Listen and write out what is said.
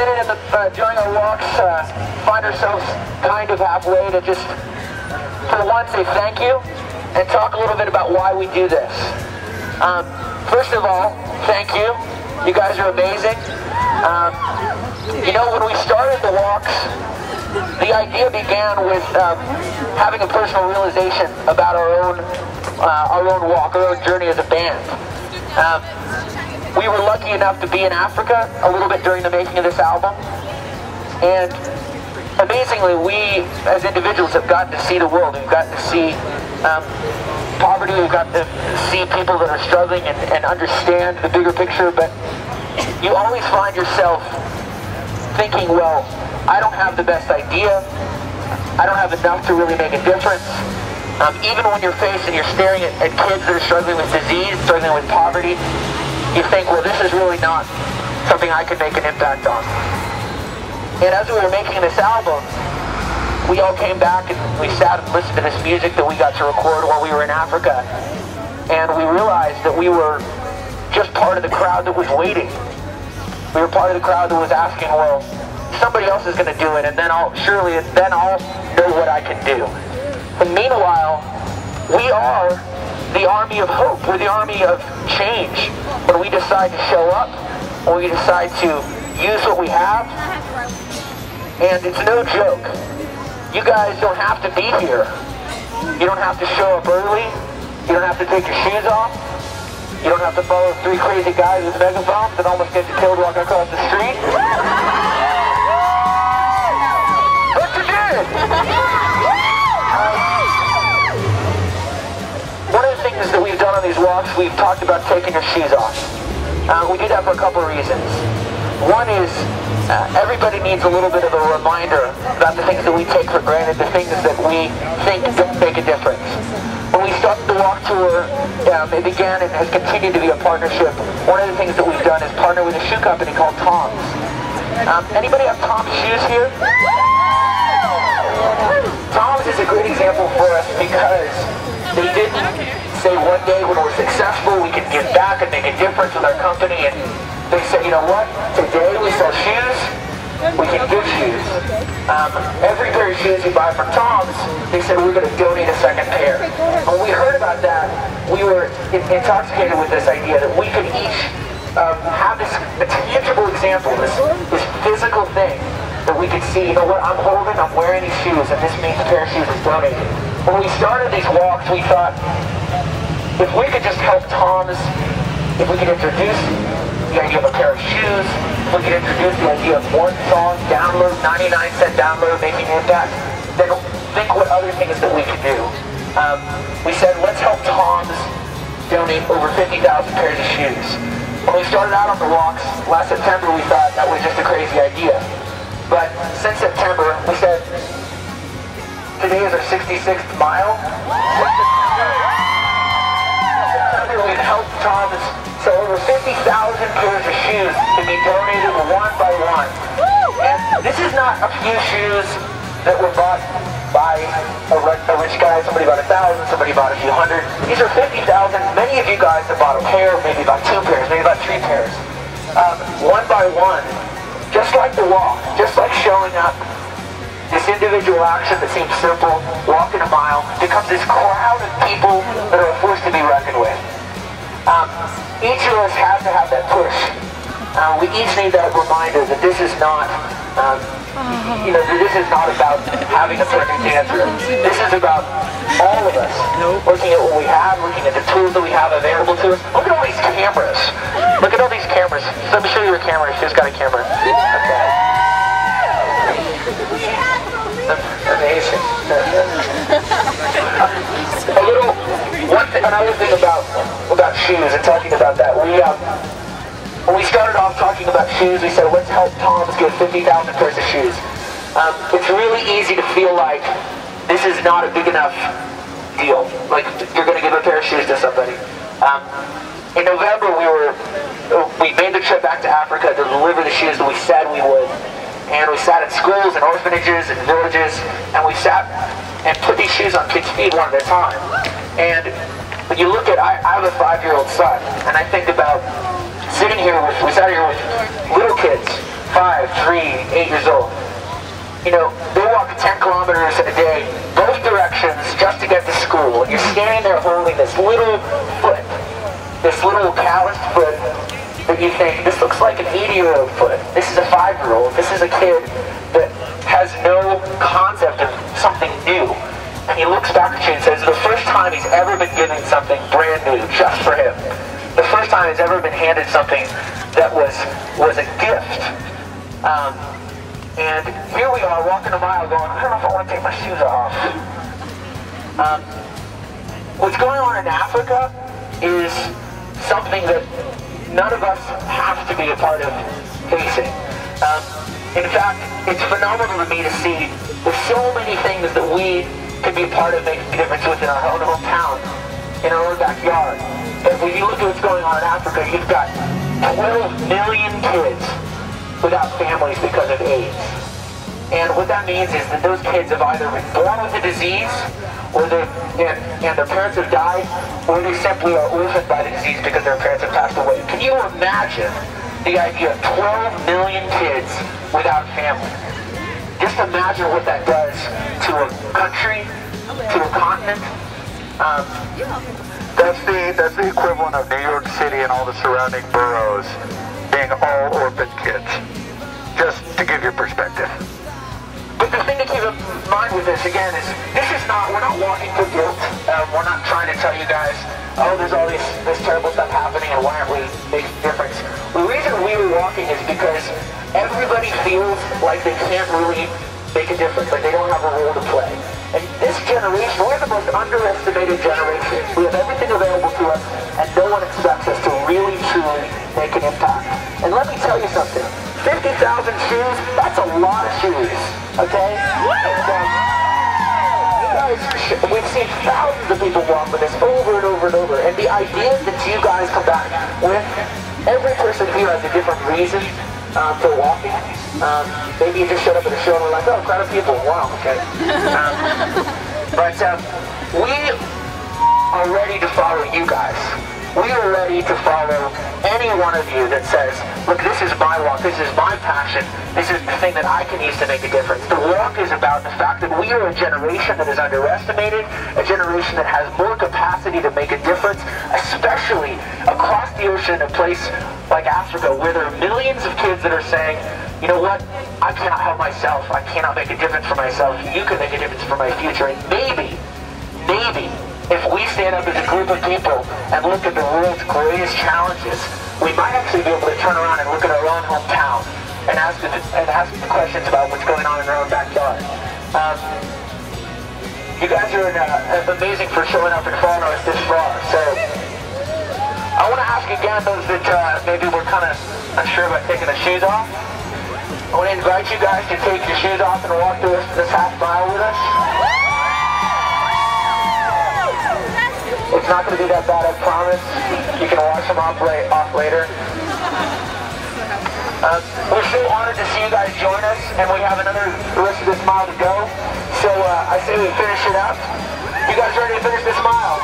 minute during our walks, find ourselves kind of halfway to just, for one, say thank you and talk a little bit about why we do this. First of all, thank you. You guys are amazing. You know, when we started the walks, the idea began with having a personal realization about our own walk, our own journey as a band. We were lucky enough to be in Africa a little bit during the making of this album, and amazingly, we as individuals have gotten to see the world. We've gotten to see poverty, we've gotten to see people that are struggling and understand the bigger picture, but you always find yourself thinking, well, I don't have the best idea, I don't have enough to really make a difference. Even when you're faced and you're staring at kids that are struggling with disease, struggling with poverty, you think, well, this is really not something I could make an impact on. And as we were making this album, we all came back and we sat and listened to this music that we got to record while we were in Africa. And we realized that we were just part of the crowd that was waiting. We were part of the crowd that was asking, well, somebody else is going to do it, and then I'll know what I can do. And meanwhile, we are the army of hope. We're the army of change. When we decide to show up, when we decide to use what we have, and it's no joke. You guys don't have to be here. You don't have to show up early. You don't have to take your shoes off. You don't have to follow three crazy guys with megaphones that almost get you killed walking across the street. But you did! One of the things that we've done on these walks, we've talked about taking your shoes off. We do that for a couple of reasons. One is everybody needs a little bit of a reminder about the things that we take for granted, the things that we think don't make a difference. When we started the walk tour, it began and has continued to be a partnership. One of the things that we've done is partner with a shoe company called Tom's. Anybody have Tom's shoes here? Tom's is a great example for us because they didn't say one day when we're successful we can give back and make a difference with our company, and they said, you know what, today we sell shoes, we can give shoes. Every pair of shoes you buy from Tom's, they said we're going to donate a second pair. When we heard about that, we were intoxicated with this idea that we could each have this tangible example, this physical thing that we could see, you know what, I'm wearing these shoes, and this means a pair of shoes is donated. When we started these walks, we thought, if we could just help Tom's, if we could introduce the idea of a pair of shoes, if we could introduce the idea of one song, download, 99-cent download, making an impact, then think what other things that we could do. We said, let's help Tom's donate over 50,000 pairs of shoes. When we started out on the walks last September, we thought that was just a crazy idea. But since September, we said, today is our 66th mile. We've helped Tom's sell over 50,000 pairs of shoes to be donated one by one. And this is not a few shoes that were bought by a rich guy. Somebody bought 1,000, somebody bought a few hundred. These are 50,000. Many of you guys have bought a pair, maybe about 2 pairs, maybe about 3 pairs. One by one, just like the walk, just like showing up, this individual action that seems simple, walking a mile, becomes this crowd of people that are a force to be reckoned with. Each of us has to have that push. We each need that reminder that this is not, this is not about having a perfect answer. This is about all of us looking at what we have, looking at the tools that we have available to us. Look at all these cameras. Look at all these cameras. Let me show you a camera. She's got a camera. Okay. Amazing. Another thing about shoes and talking about that, when we started off talking about shoes, we said, let's help Tom's get 50,000 pairs of shoes. It's really easy to feel like this is not a big enough deal. Like, you're going to give a pair of shoes to somebody. In November, we made the trip back to Africa to deliver the shoes that we said we would. And we sat at schools and orphanages and villages, and we sat and put these shoes on kids' feet one at a time. And when you look at, I have a 5-year-old son, and I think about sitting here we sat here with little kids, 5, 3, 8 years old. You know, they walk 10 kilometers a day, both directions, just to get to school. And you're standing there holding this little foot, this little calloused foot that you think, this looks like an 80-year-old foot. This is a 5-year-old. This is a kid that has no concept of something new. And he looks back at you and says, the first time he's ever been given something brand new just for him. The first time he's ever been handed something that was a gift. And here we are walking a mile going, I don't know if I want to take my shoes off. What's going on in Africa is something that none of us have to be a part of facing. In fact, it's phenomenal to me to see there's so many things that we can be a part of making a difference within our own hometown, in our own backyard. But when you look at what's going on in Africa, you've got 12 million kids without families because of AIDS. And what that means is that those kids have either been born with a disease, or and their parents have died, or they simply are orphaned by the disease because their parents have passed away. Can you imagine the idea of 12 million kids without family? Just imagine what that does to a country, to a continent. That's the equivalent of New York City and all the surrounding boroughs being all orphan kids. Just to give you perspective. But the thing to keep in mind with this, again, is we're not walking for guilt. We're not trying to tell you guys, oh, there's all this terrible stuff happening and why aren't we making a difference. The reason we were walking is because everybody feels like they can't really make a difference, like they don't have a role to play. And this generation, we're the most underestimated generation. We have everything available to us, and no one expects us to really, truly make an impact. And let me tell you something, 50,000 shoes, that's a lot of shoes, okay? And, we've seen thousands of people walk with us over and over and over, and the idea that you guys come back with, every person here has a different reason for walking. Maybe you just showed up at a show and we're like, oh, crowd of people, wow, okay. But we are ready to follow you guys. We are ready to follow any one of you that says, look, this is my walk, this is my passion, this is the thing that I can use to make a difference. The walk is about the fact that we are a generation that is underestimated, a generation that has more capacity to make a difference, especially across the ocean in a place like Africa, where there are millions of kids that are saying, you know what, I cannot help myself, I cannot make a difference for myself, you can make a difference for my future, and maybe, if we stand up as a group of people and look at the world's greatest challenges, we might actually be able to turn around and look at our own hometown and ask questions about what's going on in our own backyard. You guys are amazing for showing up and following us this far. So I want to ask again those that maybe were kind of unsure about taking the shoes off. I want to invite you guys to take your shoes off and walk through this half mile with us. It's not going to be that bad, I promise. You can wash them off later. We're so honored to see you guys join us, and we have the rest of this mile to go. So I say we finish it up. You guys ready to finish this mile?